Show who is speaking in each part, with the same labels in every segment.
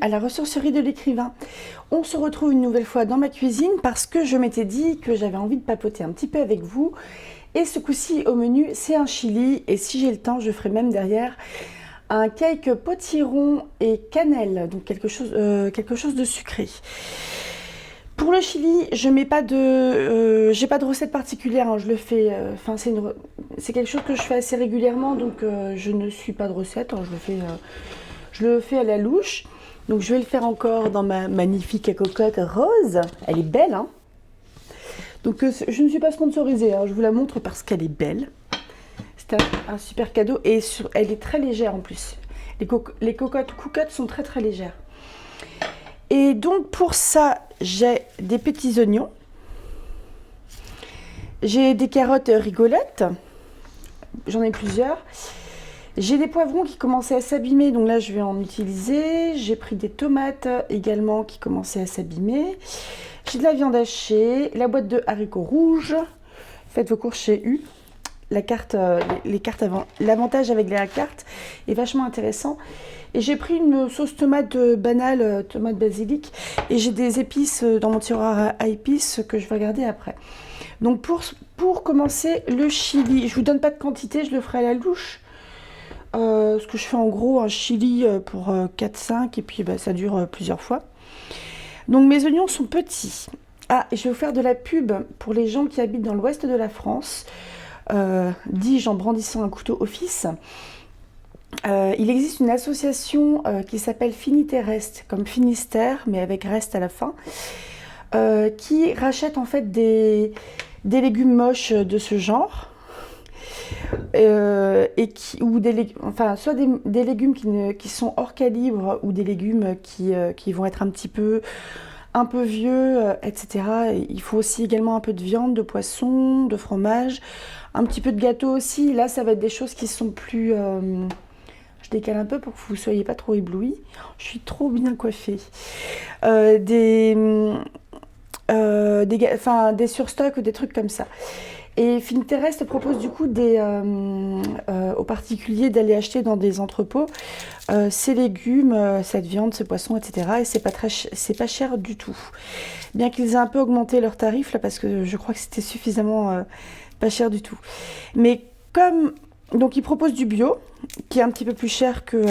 Speaker 1: à la ressourcerie de l'écrivain. On se retrouve une nouvelle fois dans ma cuisine parce que je m'étais dit que j'avais envie de papoter un petit peu avec vous. Et ce coup-ci au menu, c'est un chili et si j'ai le temps, je ferai même derrière un cake potiron et cannelle, donc quelque chose de sucré. Pour le chili, je mets pas de, j'ai pas de recette particulière, hein, je le fais, c'est quelque chose que je fais assez régulièrement, donc je ne suis pas de recette, hein, je le fais à la louche. Donc je vais le faire encore dans ma magnifique cocotte rose, elle est belle, hein. Donc je ne suis pas sponsorisée, hein, je vous la montre parce qu'elle est belle. C'est un super cadeau et elle est très légère en plus. Les cocottes sont très très légères. Et donc pour ça, j'ai des petits oignons. J'ai des carottes rigolettes. J'en ai plusieurs. J'ai des poivrons qui commençaient à s'abîmer, donc là je vais en utiliser. J'ai pris des tomates également qui commençaient à s'abîmer. J'ai de la viande hachée, la boîte de haricots rouges. Faites vos courses chez U. La carte, les cartes avant. L'avantage avec les cartes est vachement intéressant. Et j'ai pris une sauce tomate banale, tomate basilic. Et j'ai des épices dans mon tiroir à épices que je vais regarder après. Donc pour commencer le chili, je ne vous donne pas de quantité, je le ferai à la louche. Ce que je fais en gros un chili pour 4-5 et puis ça dure plusieurs fois. Donc mes oignons sont petits. Ah, et je vais vous faire de la pub pour les gens qui habitent dans l'ouest de la France. Dis-je en brandissant un couteau office. Il existe une association qui s'appelle Finiterrest, comme Finistère, mais avec reste à la fin, qui rachète en fait des légumes moches de ce genre, soit des légumes qui sont hors calibre ou des légumes qui vont être un peu vieux, etc. Il faut aussi également un peu de viande, de poisson, de fromage, un petit peu de gâteau aussi. Là, ça va être des choses qui sont plus... je décale un peu pour que vous ne soyez pas trop éblouis. Je suis trop bien coiffée. Des surstocks ou des trucs comme ça. Et Finterest propose du coup aux particuliers d'aller acheter dans des entrepôts ces légumes, cette viande, ce poisson, etc. Et c'est pas cher du tout. Bien qu'ils aient un peu augmenté leurs tarifs là, parce que je crois que c'était suffisamment pas cher du tout. Mais donc ils proposent du bio, qui est un petit peu plus cher que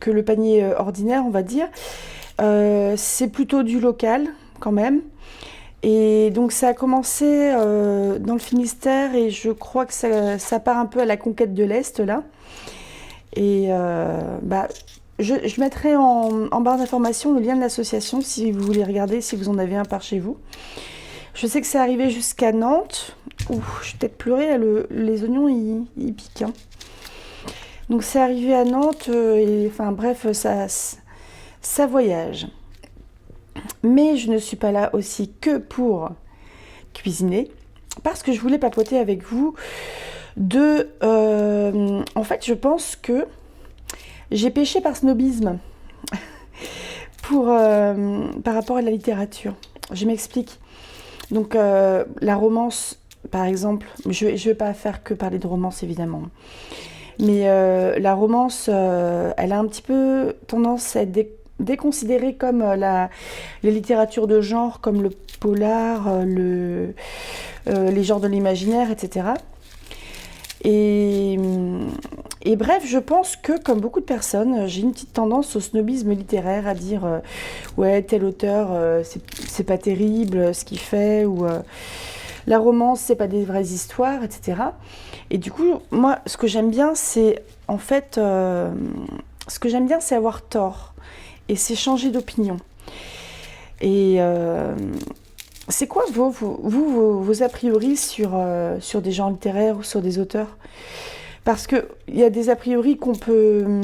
Speaker 1: le panier ordinaire, on va dire. C'est plutôt du local quand même. Et donc ça a commencé dans le Finistère et je crois que ça part un peu à la conquête de l'Est là. Et je mettrai en barre d'information le lien de l'association si vous voulez regarder, si vous en avez un par chez vous. Je sais que c'est arrivé jusqu'à Nantes. Ouh, je vais peut-être pleurer là, les oignons ils piquent. Hein. Donc c'est arrivé à Nantes et enfin bref ça voyage. Mais je ne suis pas là aussi que pour cuisiner, parce que je voulais papoter avec vous en fait, je pense que j'ai péché par snobisme par rapport à la littérature. Je m'explique. Donc, la romance, par exemple, je vais pas faire que parler de romance, évidemment. Mais la romance, elle a un petit peu tendance à être déconsidérée comme les littératures de genre, comme le polar, les genres de l'imaginaire, etc. Et bref, je pense que, comme beaucoup de personnes, j'ai une petite tendance au snobisme littéraire, à dire ouais, tel auteur, c'est pas terrible ce qu'il fait, ou la romance, c'est pas des vraies histoires, etc. Et du coup, moi, ce que j'aime bien, c'est avoir tort, et c'est changer d'opinion. Et c'est quoi vos a priori sur des genres littéraires ou sur des auteurs? Parce qu'il y a des a priori qu'on peut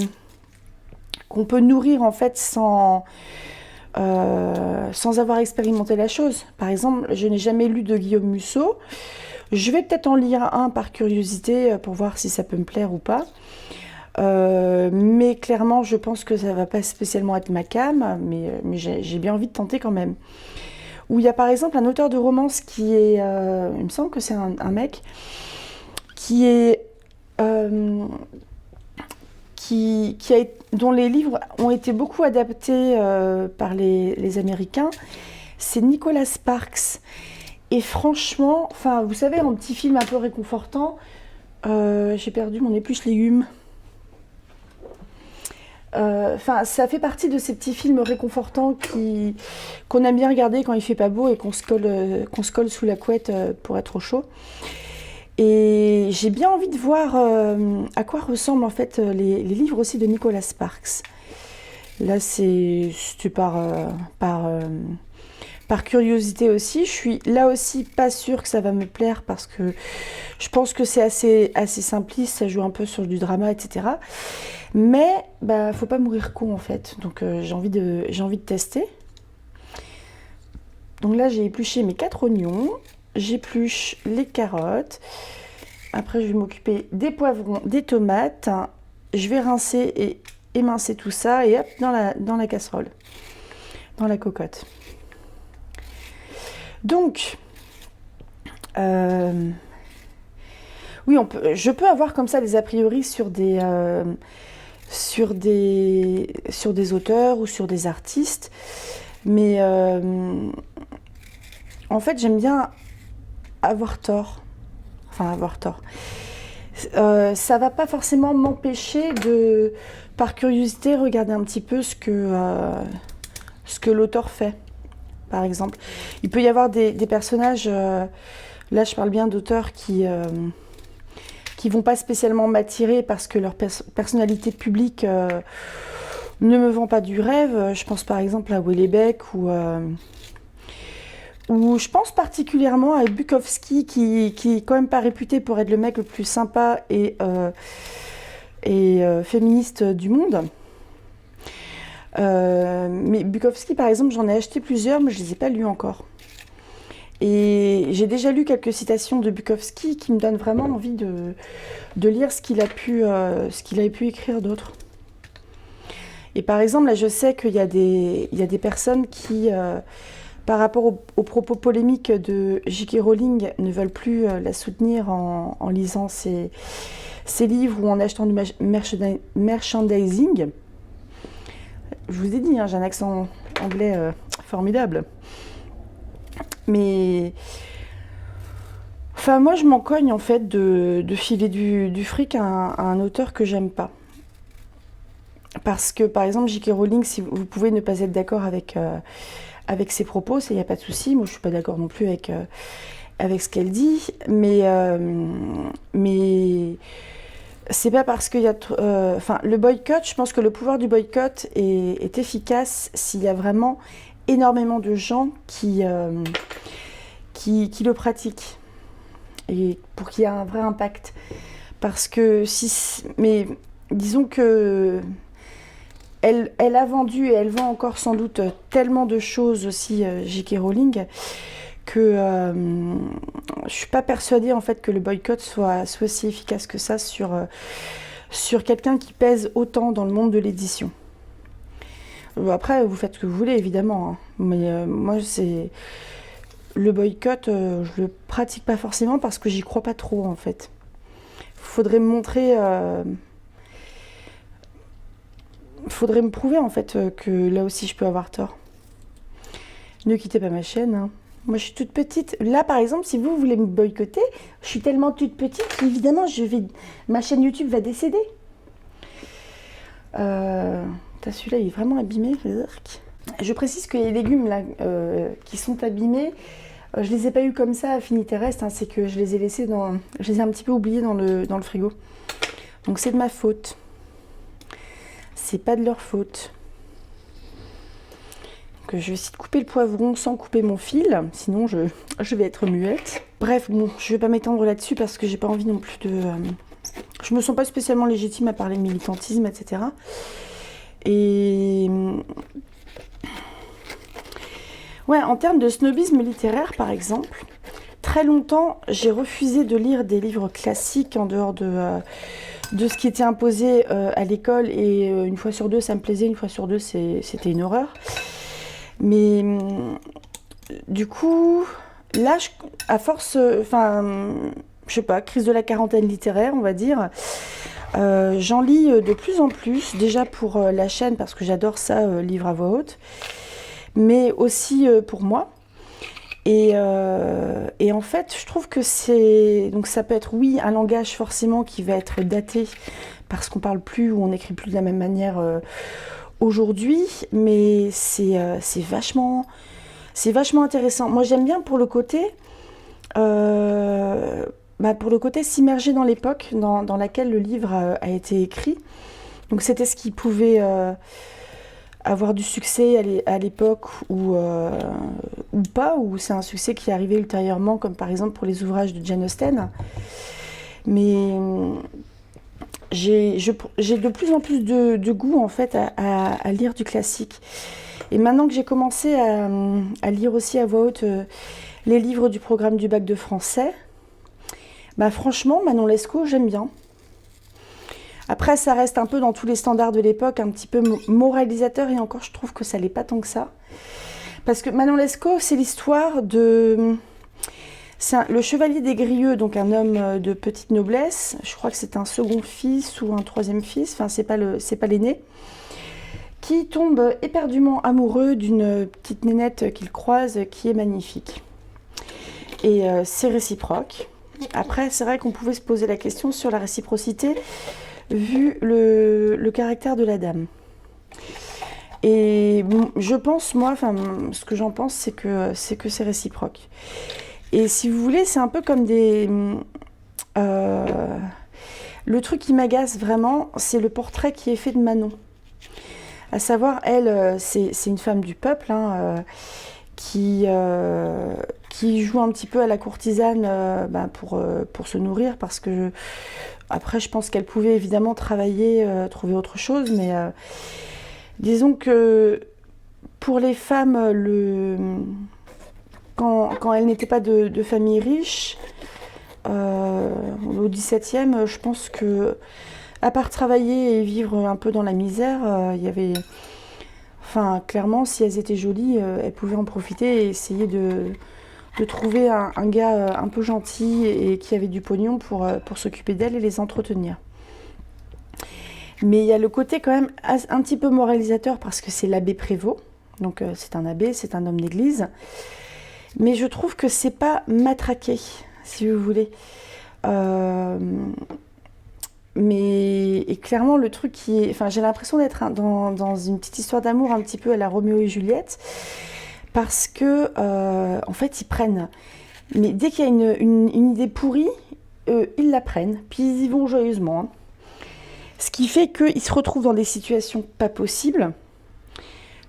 Speaker 1: nourrir en fait sans avoir expérimenté la chose. Par exemple, je n'ai jamais lu de Guillaume Musso. Je vais peut-être en lire un par curiosité pour voir si ça peut me plaire ou pas. Mais clairement, je pense que ça ne va pas spécialement être ma came, mais j'ai bien envie de tenter quand même. Où il y a par exemple un auteur de romance qui est, il me semble que c'est un mec, qui est dont les livres ont été beaucoup adaptés par les Américains, c'est Nicholas Sparks. Et franchement, enfin, vous savez, un petit film un peu réconfortant, j'ai perdu mon épluche légumes. Enfin, ça fait partie de ces petits films réconfortants qu'on aime bien regarder quand il fait pas beau et qu'on se colle sous la couette pour être au chaud. Et j'ai bien envie de voir à quoi ressemblent en fait les livres aussi de Nicholas Sparks. Là, c'était par curiosité aussi. Je suis là aussi pas sûre que ça va me plaire parce que je pense que c'est assez simpliste, ça joue un peu sur du drama, etc. Mais bah, faut pas mourir con en fait. Donc j'ai envie de tester. Donc là, j'ai épluché mes 4 oignons. J'épluche les carottes. Après, je vais m'occuper des poivrons, des tomates. Je vais rincer et émincer tout ça et hop, dans la casserole, dans la cocotte. Donc, oui, je peux avoir comme ça des a priori sur des auteurs ou sur des artistes, mais en fait, j'aime bien avoir tort. Enfin, avoir tort. Ça va pas forcément m'empêcher de, par curiosité, regarder un petit peu ce que l'auteur fait, par exemple. Il peut y avoir des personnages, là je parle bien d'auteurs qui vont pas spécialement m'attirer parce que leur personnalité publique ne me vend pas du rêve. Je pense par exemple à Houellebecq ou je pense particulièrement à Bukowski qui est quand même pas réputé pour être le mec le plus sympa et féministe du monde. Mais Bukowski par exemple, j'en ai acheté plusieurs mais je les ai pas lus encore. Et j'ai déjà lu quelques citations de Bukowski qui me donnent vraiment envie de lire ce qu'il a pu écrire d'autre. Et par exemple, là, je sais qu'il y a des personnes qui, par rapport aux propos polémiques de J.K. Rowling, ne veulent plus la soutenir en lisant ses livres ou en achetant du merchandising. Je vous ai dit, hein, j'ai un accent anglais formidable. Mais enfin, moi, je m'en cogne en fait de filer du fric à un auteur que j'aime pas. Parce que, par exemple, J.K. Rowling, si vous pouvez ne pas être d'accord avec ses propos, il n'y a pas de souci. Moi, je suis pas d'accord non plus avec ce qu'elle dit. Mais c'est pas parce qu'il y a... Enfin, le boycott, je pense que le pouvoir du boycott est efficace s'il y a vraiment énormément de gens qui le pratiquent et pour qu'il y ait un vrai impact. Parce que mais disons que elle a vendu et elle vend encore sans doute tellement de choses aussi, J.K. Rowling, que je suis pas persuadée en fait que le boycott soit si efficace que ça sur quelqu'un qui pèse autant dans le monde de l'édition. Après, vous faites ce que vous voulez, évidemment. Hein. Mais moi, le boycott, je le pratique pas forcément parce que j'y crois pas trop, en fait. Faudrait me montrer... faudrait me prouver, en fait, que là aussi, je peux avoir tort. Ne quittez pas ma chaîne. Hein. Moi, je suis toute petite. Là, par exemple, si vous voulez me boycotter, je suis tellement toute petite qu'évidemment, ma chaîne YouTube va décéder. Celui-là, il est vraiment abîmé. Je précise que les légumes là, qui sont abîmés, je les ai pas eu comme ça, affinité reste. Hein, c'est que je les ai laissés je les ai un petit peu oubliés dans le frigo. Donc c'est de ma faute. C'est pas de leur faute. Donc, je vais essayer de couper le poivron sans couper mon fil, sinon je vais être muette. Bref, bon, je vais pas m'étendre là-dessus parce que j'ai pas envie non plus de. Je me sens pas spécialement légitime à parler de militantisme, etc. Et ouais, en termes de snobisme littéraire, par exemple, très longtemps, j'ai refusé de lire des livres classiques en dehors de ce qui était imposé à l'école. Et une fois sur deux, ça me plaisait, une fois sur deux, c'était une horreur. Mais du coup, là, à force, enfin, je sais pas, crise de la quarantaine littéraire, on va dire. J'en lis de plus en plus, déjà pour la chaîne, parce que j'adore ça, livre à voix haute, mais aussi pour moi. Et en fait, je trouve que donc ça peut être, oui, un langage forcément qui va être daté, parce qu'on parle plus ou on n'écrit plus de la même manière aujourd'hui, mais c'est vachement intéressant. Moi, j'aime bien pour le côté s'immerger dans l'époque dans laquelle le livre a été écrit. Donc c'était ce qui pouvait avoir du succès à l'époque ou pas, ou c'est un succès qui est arrivé ultérieurement, comme par exemple pour les ouvrages de Jane Austen. Mais j'ai de plus en plus de goût en fait à lire du classique. Et maintenant que j'ai commencé à lire aussi à voix haute les livres du programme du bac de français, bah franchement, Manon Lescaut, j'aime bien. Après, ça reste un peu dans tous les standards de l'époque, un petit peu moralisateur, et encore, je trouve que ça l'est pas tant que ça. Parce que Manon Lescaut, c'est l'histoire de... le chevalier des Grieux, donc un homme de petite noblesse, je crois que c'est un second fils ou un troisième fils, enfin c'est pas l'aîné, qui tombe éperdument amoureux d'une petite nénette qu'il croise qui est magnifique. Et c'est réciproque. Après, c'est vrai qu'on pouvait se poser la question sur la réciprocité, vu le caractère de la dame. Et je pense, moi, ce que j'en pense, c'est que c'est réciproque. Et si vous voulez, c'est un peu comme le truc qui m'agace vraiment, c'est le portrait qui est fait de Manon. À savoir, elle, c'est une femme du peuple, qui joue un petit peu à la courtisane pour se nourrir, parce que après, je pense qu'elle pouvait évidemment travailler, trouver autre chose, mais disons que pour les femmes, quand elles n'étaient pas de famille riche, au XVIIe, je pense que, à part travailler et vivre un peu dans la misère, il y avait... Enfin, clairement, si elles étaient jolies, elles pouvaient en profiter et essayer de trouver un gars un peu gentil et qui avait du pognon pour s'occuper d'elles et les entretenir. Mais il y a le côté quand même un petit peu moralisateur, parce que c'est l'abbé Prévost. Donc c'est un abbé, c'est un homme d'église. Mais je trouve que c'est pas matraqué, si vous voulez. Et clairement, le truc qui est... Enfin, j'ai l'impression d'être dans une petite histoire d'amour un petit peu à la Roméo et Juliette, parce que, en fait, ils prennent... Mais dès qu'il y a une idée pourrie, ils la prennent, puis ils y vont joyeusement. Ce qui fait qu'ils se retrouvent dans des situations pas possibles.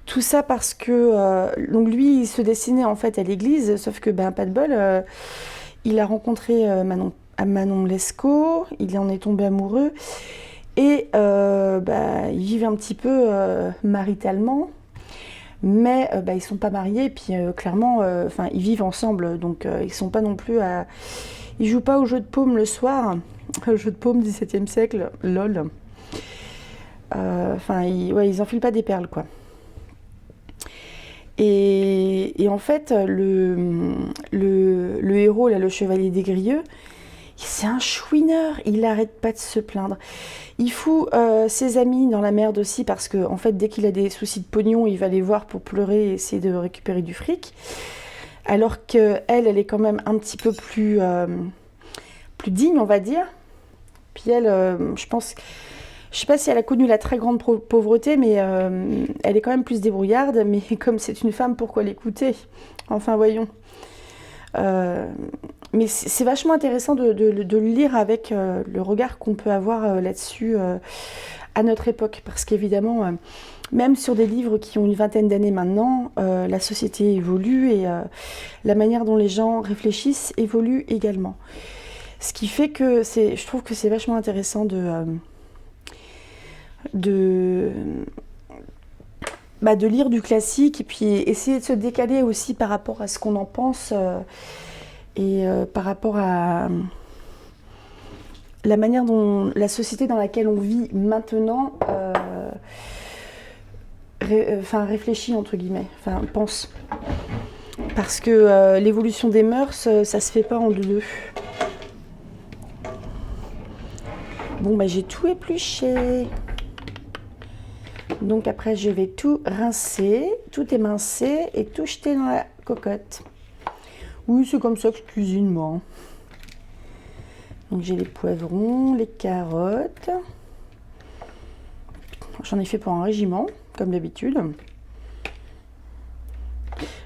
Speaker 1: Tout ça parce que... donc lui, il se destinait en fait à l'église, sauf que, pas de bol, il a rencontré Manon Lescaut, il en est tombé amoureux, et ils vivent un petit peu maritalement, mais ils sont pas mariés, et puis clairement, ils vivent ensemble, donc ils sont pas non plus à... Ils jouent pas au jeu de paume le soir, le jeu de paume 17e siècle, lol. Ils enfilent pas des perles, quoi. Et en fait, le héros, là, le chevalier des Grieux, c'est un chouineur, il n'arrête pas de se plaindre. Il fout ses amis dans la merde aussi, parce que en fait, dès qu'il a des soucis de pognon, il va les voir pour pleurer et essayer de récupérer du fric. Alors qu'elle, elle est quand même un petit peu plus digne, on va dire. Puis elle, je pense... Je sais pas si elle a connu la très grande pauvreté, mais elle est quand même plus débrouillarde. Mais comme c'est une femme, pourquoi l'écouter? Enfin, voyons. Mais c'est vachement intéressant de le lire avec le regard qu'on peut avoir là-dessus à notre époque. Parce qu'évidemment, même sur des livres qui ont une vingtaine d'années maintenant, la société évolue et la manière dont les gens réfléchissent évolue également. Ce qui fait que je trouve que c'est vachement intéressant de lire du classique et puis essayer de se décaler aussi par rapport à ce qu'on en pense et par rapport à la manière dont la société dans laquelle on vit maintenant réfléchit, entre guillemets, pense. Parce que l'évolution des mœurs, ça se fait pas en deux. Bon, bah, j'ai tout épluché. Donc après, je vais tout rincer, tout émincer et tout jeter dans la cocotte. Oui, c'est comme ça que je cuisine, moi. Donc j'ai les poivrons, les carottes. J'en ai fait pour un régiment, comme d'habitude.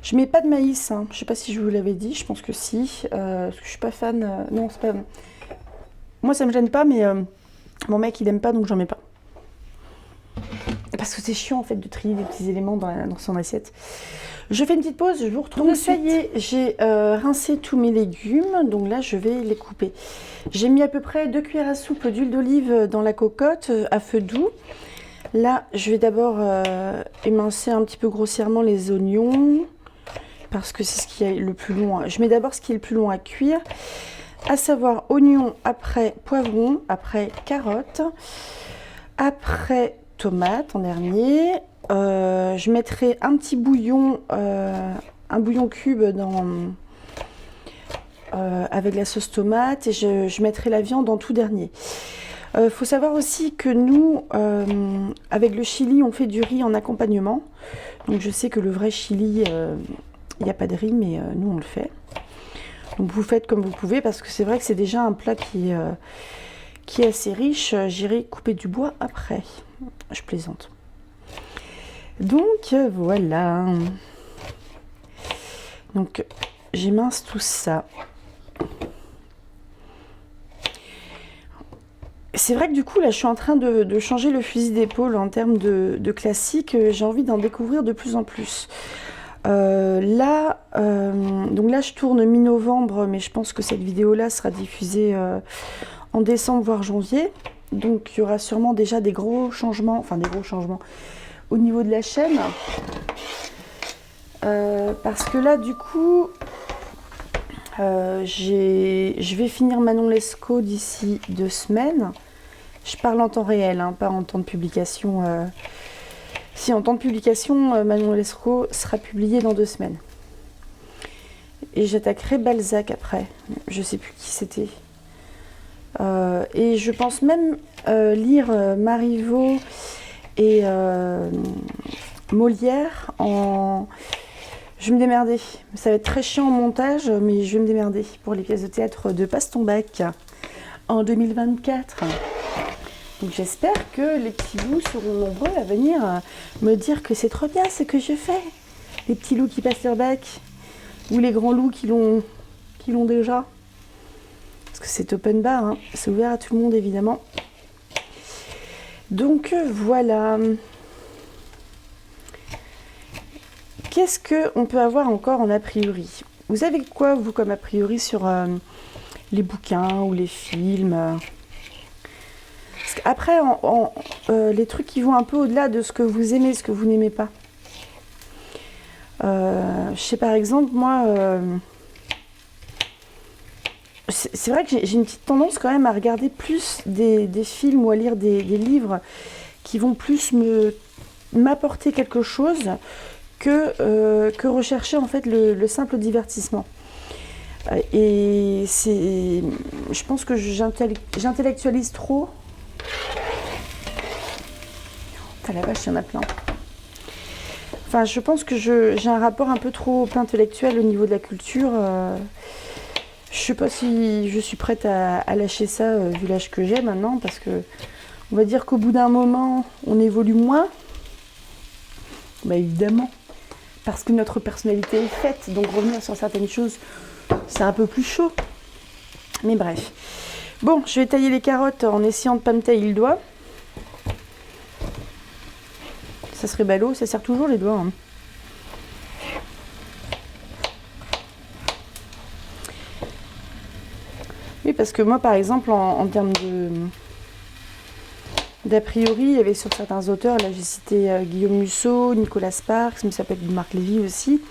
Speaker 1: Je mets pas de maïs, hein. Je sais pas si je vous l'avais dit, je pense que si. Parce que je suis pas fan. Non, c'est pas. Moi, ça me gêne pas, mais mon mec, il aime pas, donc j'en mets pas. Parce que c'est chiant en fait de trier des petits éléments dans son assiette. Je fais une petite pause, je vous retrouve. Donc ça y est, j'ai rincé tous mes légumes, donc là je vais les couper. J'ai mis à peu près 2 cuillères à soupe d'huile d'olive dans la cocotte à feu doux. Là, je vais d'abord émincer un petit peu grossièrement les oignons, parce que c'est ce qui est le plus long. Je mets d'abord ce qui est le plus long à cuire, à savoir oignons, après poivrons, après carottes, après tomates en dernier. Je mettrai un petit bouillon, un bouillon cube avec la sauce tomate, et je mettrai la viande en tout dernier. Faut savoir aussi que nous, avec le chili, on fait du riz en accompagnement. Donc je sais que le vrai chili, il n'y a pas de riz, mais nous on le fait. Donc vous faites comme vous pouvez, parce que c'est vrai que c'est déjà un plat qui est assez riche. J'irai couper du bois après. Je plaisante. Donc voilà. Donc j'émince tout ça. C'est vrai que du coup là je suis en train de changer le fusil d'épaule en termes de classique. J'ai envie d'en découvrir de plus en plus. Donc là je tourne mi-novembre, mais je pense que cette vidéo là sera diffusée en décembre voire janvier. Donc il y aura sûrement déjà des gros changements, au niveau de la chaîne. Parce que là du coup je vais finir Manon Lescaut d'ici 2 semaines. Je parle en temps réel, hein, pas en temps de publication. Si en temps de publication, Manon Lescaut sera publié dans 2 semaines. Et j'attaquerai Balzac après. Je sais plus qui c'était. Et je pense même lire Marivaux et Molière en... Je vais me démerder. Ça va être très chiant en montage, mais je vais me démerder pour les pièces de théâtre de Passe-ton-Bac en 2024. Donc j'espère que les petits loups seront nombreux à venir me dire que c'est trop bien ce que je fais. Les petits loups qui passent leur bac, ou les grands loups qui l'ont déjà. Parce que c'est open bar, hein. C'est ouvert à tout le monde évidemment. Donc voilà. Qu'est-ce qu'on peut avoir encore en a priori? Vous avez quoi, vous, comme a priori sur les bouquins ou les films? Parce qu'après, les trucs qui vont un peu au-delà de ce que vous aimez, ce que vous n'aimez pas. Je sais par exemple, moi, c'est vrai que j'ai une petite tendance quand même à regarder plus des films ou à lire des livres qui vont plus m'apporter quelque chose que rechercher en fait le simple divertissement. Et je pense que j'intellectualise trop. Putain, la vache, il y en a plein. Enfin, je pense que j'ai un rapport un peu trop intellectuel au niveau de la culture. Je sais pas si je suis prête à lâcher ça vu l'âge que j'ai maintenant, parce que on va dire qu'au bout d'un moment, on évolue moins. Bah évidemment, parce que notre personnalité est faite, donc revenir sur certaines choses, c'est un peu plus chaud. Mais bref. Bon, je vais tailler les carottes en essayant de ne pas me tailler le doigt. Ça serait ballot, ça sert toujours les doigts. Hein. Oui, parce que moi, par exemple, en termes d'a priori, il y avait sur certains auteurs, là j'ai cité Guillaume Musso, Nicolas Sparks, mais ça peut être Marc Lévy aussi.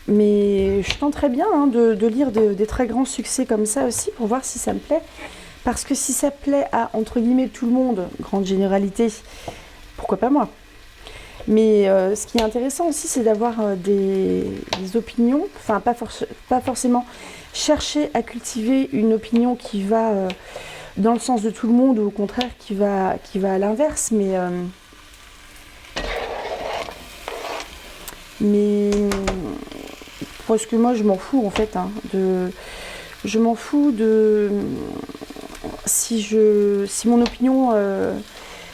Speaker 1: Mais je tenterais bien hein, de lire des très grands succès comme ça aussi pour voir si ça me plaît. Parce que si ça plaît à, entre guillemets, tout le monde, grande généralité, pourquoi pas moi? Mais ce qui est intéressant aussi, c'est d'avoir des opinions, enfin pas forcément chercher à cultiver une opinion qui va dans le sens de tout le monde ou au contraire qui va à l'inverse, mais parce que moi je m'en fous en fait, hein, je m'en fous de si mon opinion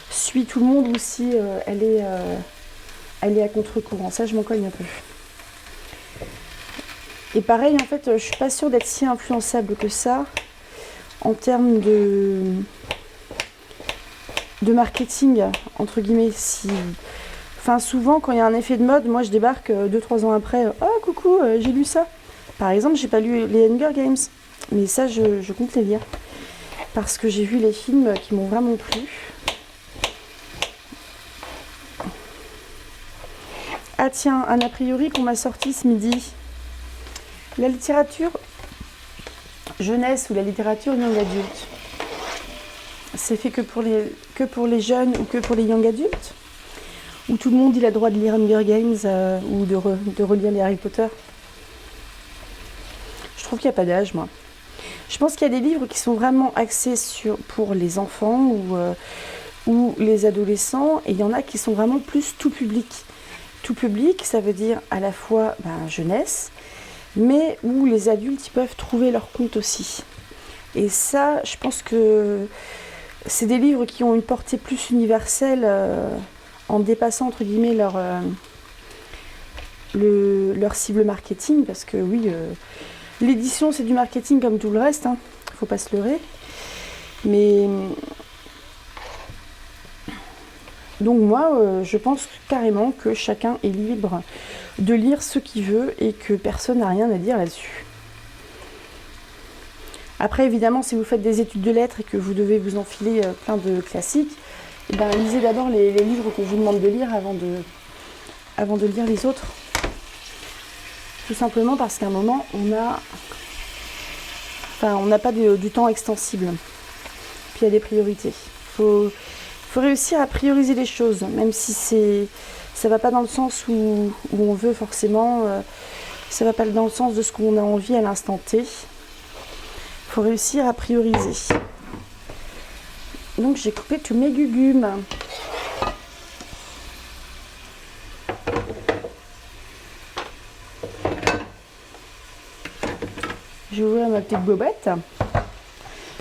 Speaker 1: suit tout le monde ou si elle est à contre-courant. Ça, je m'en cogne un peu. Et pareil, en fait, je suis pas sûre d'être si influençable que ça en termes de marketing, entre guillemets. Enfin, souvent, quand il y a un effet de mode, moi, je débarque 2-3 ans après. Oh, coucou, j'ai lu ça. Par exemple, j'ai pas lu les Hunger Games. Mais ça, je compte les lire. Parce que j'ai vu les films qui m'ont vraiment plu. Ah tiens, un a priori qu'on m'a sorti ce midi. La littérature jeunesse ou la littérature young adulte, c'est fait que pour les jeunes ou que pour les young adultes? Ou tout le monde il a le droit de lire Hunger Games ou de relire les Harry Potter? Je trouve qu'il n'y a pas d'âge, moi. Je pense qu'il y a des livres qui sont vraiment axés pour les enfants ou les adolescents, et il y en a qui sont vraiment plus tout public. Tout public, ça veut dire à la fois jeunesse, mais où les adultes ils peuvent trouver leur compte aussi. Et ça, je pense que c'est des livres qui ont une portée plus universelle en dépassant entre guillemets leur cible marketing, parce que oui, l'édition c'est du marketing comme tout le reste, hein, faut pas se leurrer. Mais donc moi, je pense carrément que chacun est libre de lire ce qu'il veut et que personne n'a rien à dire là-dessus. Après, évidemment, si vous faites des études de lettres et que vous devez vous enfiler plein de classiques, eh ben, lisez d'abord les livres qu'on vous demande de lire avant de lire les autres. Tout simplement parce qu'à un moment, on n'a pas du temps extensible. Puis il y a des priorités. Faut réussir à prioriser les choses, même si ça va pas dans le sens où on veut forcément, ça va pas dans le sens de ce qu'on a envie à l'instant T. Faut réussir à prioriser. Donc j'ai coupé tous mes légumes. Je vais ouvrir ma petite bobette.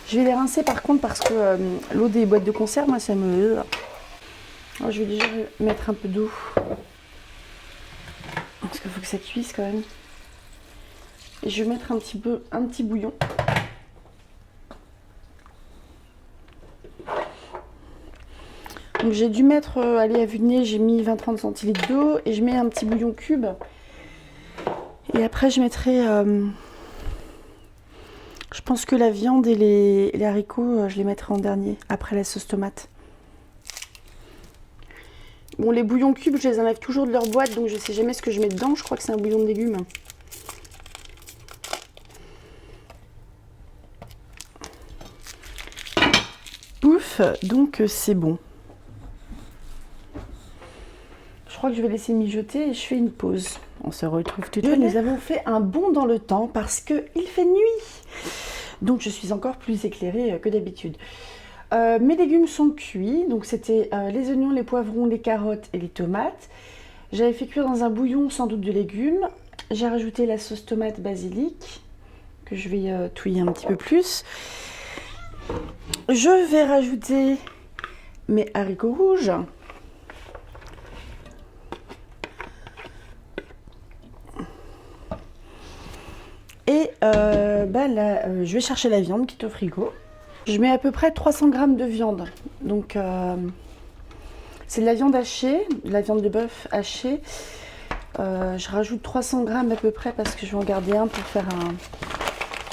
Speaker 1: Je vais les rincer par contre parce que l'eau des boîtes de conserve, moi ça me... Alors, je vais déjà mettre un peu d'eau. Parce qu'il faut que ça cuise quand même. Et je vais mettre un petit bouillon. Donc j'ai dû mettre, allez à vue de nez, j'ai mis 20-30 centilitres d'eau et je mets un petit bouillon cube. Et après je mettrai... je pense que la viande et les haricots, je les mettrai en dernier, après la sauce tomate. Bon, les bouillons cubes, je les enlève toujours de leur boîte, donc je sais jamais ce que je mets dedans. Je crois que c'est un bouillon de légumes. Pouf, donc c'est bon. Je crois que je vais laisser mijoter et je fais une pause. On se retrouve tout de suite. Nous avons fait un bond dans le temps parce qu'il fait nuit. Donc je suis encore plus éclairée que d'habitude. Mes légumes sont cuits, donc c'était les oignons, les poivrons, les carottes et les tomates. J'avais fait cuire dans un bouillon sans doute de légumes. J'ai rajouté la sauce tomate basilic, que je vais touiller un petit peu plus. Je vais rajouter mes haricots rouges. Et là, je vais chercher la viande qui est au frigo. Je mets à peu près 300 g de viande. Donc, c'est de la viande hachée, de la viande de bœuf hachée. Je rajoute 300 g à peu près parce que je vais en garder un pour faire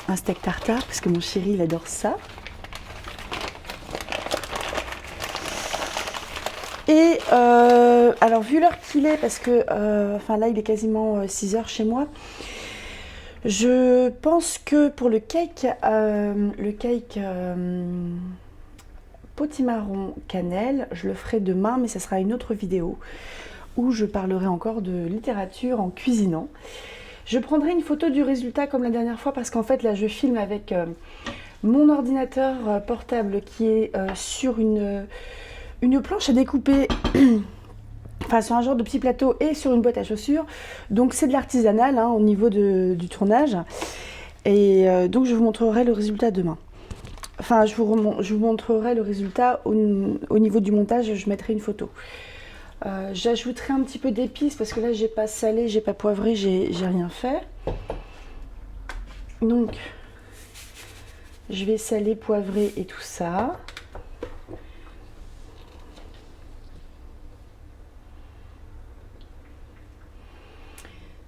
Speaker 1: un steak tartare. Parce que mon chéri, il adore ça. Et alors, vu l'heure qu'il est, parce que là, il est quasiment 6 h chez moi. Je pense que pour le cake potimarron cannelle, je le ferai demain, mais ça sera une autre vidéo où je parlerai encore de littérature en cuisinant. Je prendrai une photo du résultat comme la dernière fois parce qu'en fait là je filme avec mon ordinateur portable qui est sur une planche à découper, enfin sur un genre de petit plateau et sur une boîte à chaussures. Donc c'est de l'artisanal hein, au niveau du tournage. Et donc je vous montrerai le résultat demain. Enfin, je vous montrerai le résultat au niveau du montage, je mettrai une photo. J'ajouterai un petit peu d'épices parce que là j'ai pas salé, j'ai pas poivré, j'ai rien fait. Donc je vais saler, poivrer et tout ça.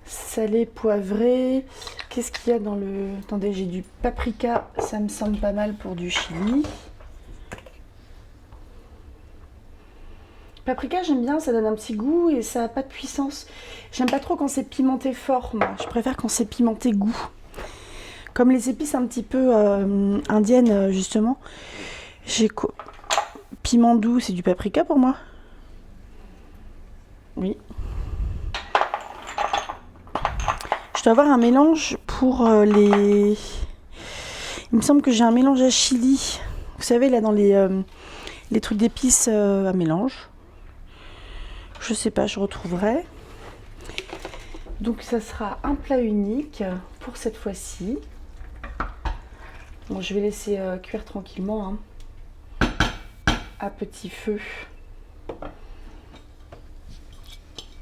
Speaker 1: Salé, poivré. Qu'est-ce qu'il y a dans le... Attendez, j'ai du paprika, ça me semble pas mal pour du chili. Paprika, j'aime bien, ça donne un petit goût et ça n'a pas de puissance. J'aime pas trop quand c'est pimenté fort, moi. Je préfère quand c'est pimenté goût. Comme les épices un petit peu indiennes, justement. J'ai quoi? Piment doux, c'est du paprika pour moi. Oui. Je dois avoir un mélange pour les... Il me semble que j'ai un mélange à chili. Vous savez, là, dans les trucs d'épices à mélange. Je sais pas, je retrouverai. Donc, ça sera un plat unique pour cette fois-ci. Bon, je vais laisser cuire tranquillement, hein, à petit feu,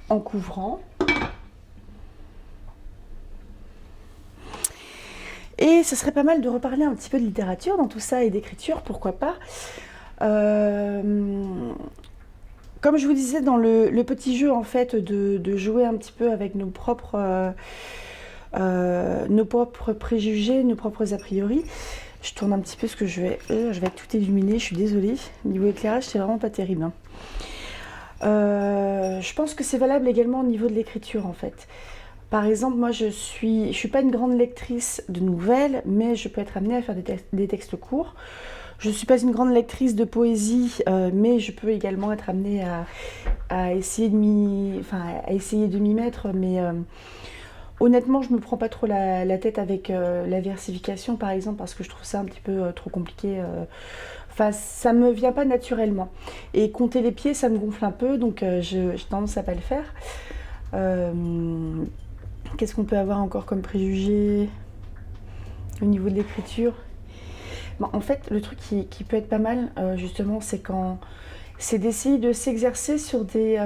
Speaker 1: en couvrant. Et ce serait pas mal de reparler un petit peu de littérature dans tout ça et d'écriture, pourquoi pas. Comme je vous disais dans le petit jeu en fait de jouer un petit peu avec nos propres préjugés, nos propres a priori. Je tourne un petit peu ce que je vais être tout illuminée, je suis désolée. Niveau éclairage, c'est vraiment pas terrible. Hein. Je pense que c'est valable également au niveau de l'écriture en fait. Par exemple, moi je suis pas une grande lectrice de nouvelles, mais je peux être amenée à faire des textes courts. Je ne suis pas une grande lectrice de poésie, mais je peux également être amenée à essayer de m'y mettre. Mais honnêtement, je ne me prends pas trop la tête avec la versification, par exemple, parce que je trouve ça un petit peu trop compliqué. Enfin, ça me vient pas naturellement. Et compter les pieds, ça me gonfle un peu, donc j'ai tendance à pas le faire. Qu'est-ce qu'on peut avoir encore comme préjugé au niveau de l'écriture? Bon, en fait, le truc qui peut être pas mal, justement, c'est d'essayer de s'exercer sur des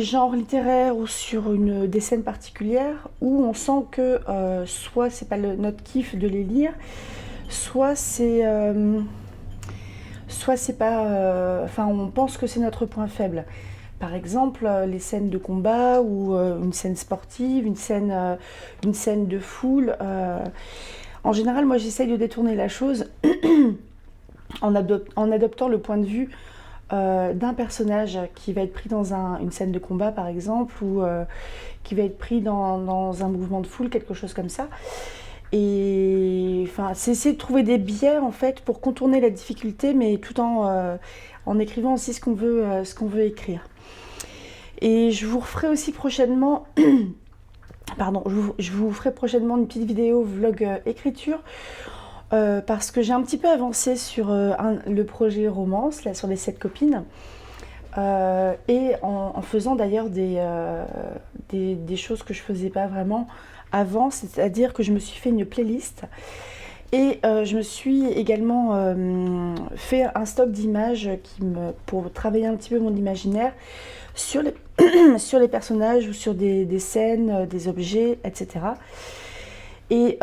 Speaker 1: genres littéraires ou sur des scènes particulières où on sent que soit c'est pas notre kiff de les lire, soit c'est pas... Enfin, on pense que c'est notre point faible. Par exemple, les scènes de combat ou une scène sportive, une scène de foule. En général, moi, j'essaye de détourner la chose en adoptant le point de vue d'un personnage qui va être pris dans une scène de combat, par exemple, ou qui va être pris dans un mouvement de foule, quelque chose comme ça. Et enfin, c'est essayer de trouver des biais, en fait, pour contourner la difficulté, mais tout en écrivant aussi ce qu'on veut écrire. Et je vous referai aussi prochainement... Pardon, je vous ferai prochainement une petite vidéo vlog écriture parce que j'ai un petit peu avancé sur le projet romance, là sur les 7 copines et en faisant d'ailleurs des choses que je faisais pas vraiment avant, c'est-à-dire que je me suis fait une playlist et je me suis également fait un stock d'images pour travailler un petit peu mon imaginaire sur les personnages ou sur des scènes, des objets, etc. Et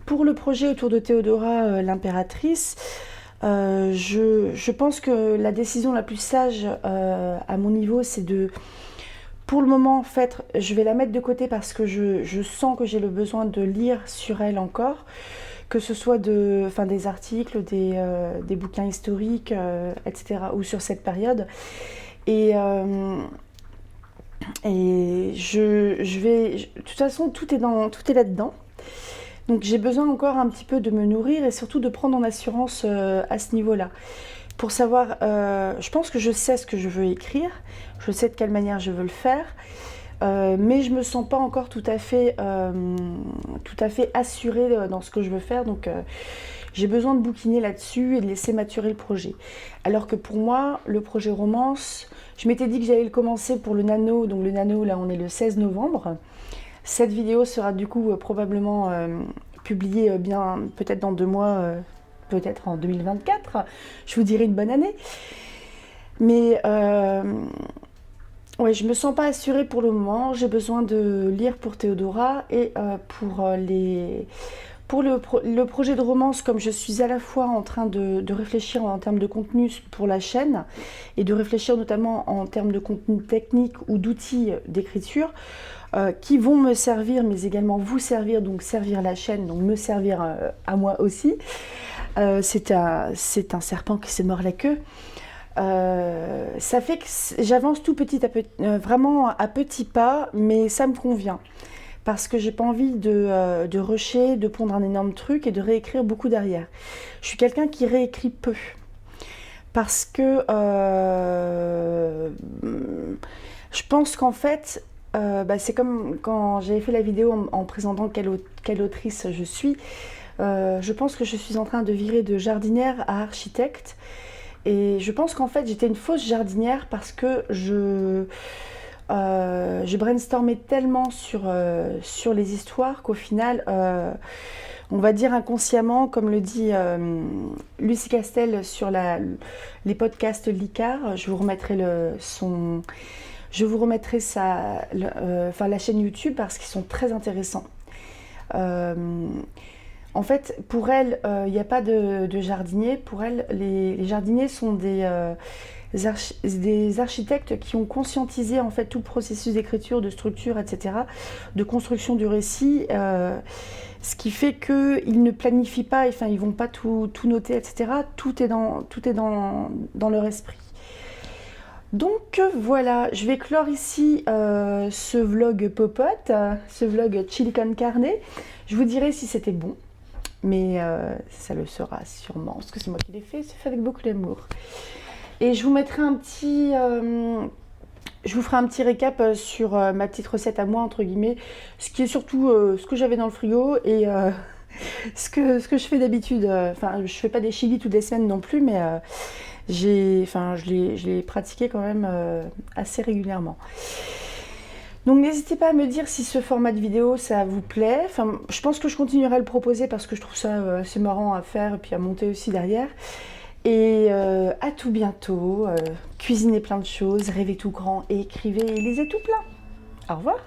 Speaker 1: pour le projet autour de Théodora, l'impératrice, je pense que la décision la plus sage à mon niveau, c'est pour le moment, en fait, je vais la mettre de côté parce que je sens que j'ai le besoin de lire sur elle encore, que ce soit des articles, des bouquins historiques, etc., ou sur cette période. Et je vais... De toute façon, tout est là-dedans. Donc j'ai besoin encore un petit peu de me nourrir et surtout de prendre en assurance à ce niveau-là. Pour savoir... je pense que je sais ce que je veux écrire. Je sais de quelle manière je veux le faire. mais je me sens pas encore tout à fait assurée dans ce que je veux faire, donc j'ai besoin de bouquiner là-dessus et de laisser maturer le projet. Alors que pour moi, le projet romance, je m'étais dit que j'allais le commencer pour le nano, donc le nano, là on est le 16 novembre. Cette vidéo sera du coup probablement publiée bien peut-être dans 2 mois, peut-être en 2024. Je vous dirai une bonne année. Mais ouais, je me sens pas assurée pour le moment. J'ai besoin de lire pour Théodora et pour le projet de romance, comme je suis à la fois en train de réfléchir en termes de contenu pour la chaîne et de réfléchir notamment en termes de contenu technique ou d'outils d'écriture qui vont me servir, mais également vous servir, donc servir la chaîne, donc me servir à moi aussi. C'est un serpent qui se mord la queue. Ça fait que j'avance tout petit à petit, vraiment à petits pas, mais ça me convient. Parce que j'ai pas envie de rusher, de pondre un énorme truc et de réécrire beaucoup derrière. Je suis quelqu'un qui réécrit peu. Parce que je pense qu'en fait, c'est comme quand j'avais fait la vidéo en présentant quelle autrice je suis. Je pense que je suis en train de virer de jardinière à architecte. Et je pense qu'en fait, j'étais une fausse jardinière parce que je brainstormais tellement sur les histoires qu'au final, on va dire inconsciemment, comme le dit Lucie Castel sur les podcasts Licard, je vous remettrai la chaîne YouTube parce qu'ils sont très intéressants. En fait, pour elle, il n'y a pas de jardinier. Pour elle, les jardiniers sont des architectes qui ont conscientisé en fait tout le processus d'écriture, de structure, etc., de construction du récit, ce qui fait qu'ils ne planifient pas, enfin ils vont pas tout noter, etc. Tout est dans leur esprit. Donc voilà, je vais clore ici ce vlog popote, ce vlog chili con carne. Je vous dirai si c'était bon. Mais ça le sera sûrement, parce que c'est moi qui l'ai fait, c'est fait avec beaucoup d'amour. Et je vous mettrai je vous ferai un petit récap sur ma petite recette à moi, entre guillemets, ce qui est surtout ce que j'avais dans le frigo et ce que je fais d'habitude. Enfin, je fais pas des chili toutes les semaines non plus, mais je l'ai pratiqué quand même assez régulièrement. Donc n'hésitez pas à me dire si ce format de vidéo ça vous plaît. Enfin, je pense que je continuerai à le proposer parce que je trouve ça assez marrant à faire et puis à monter aussi derrière. Et à tout bientôt. Cuisinez plein de choses, rêvez tout grand et écrivez et lisez tout plein. Au revoir.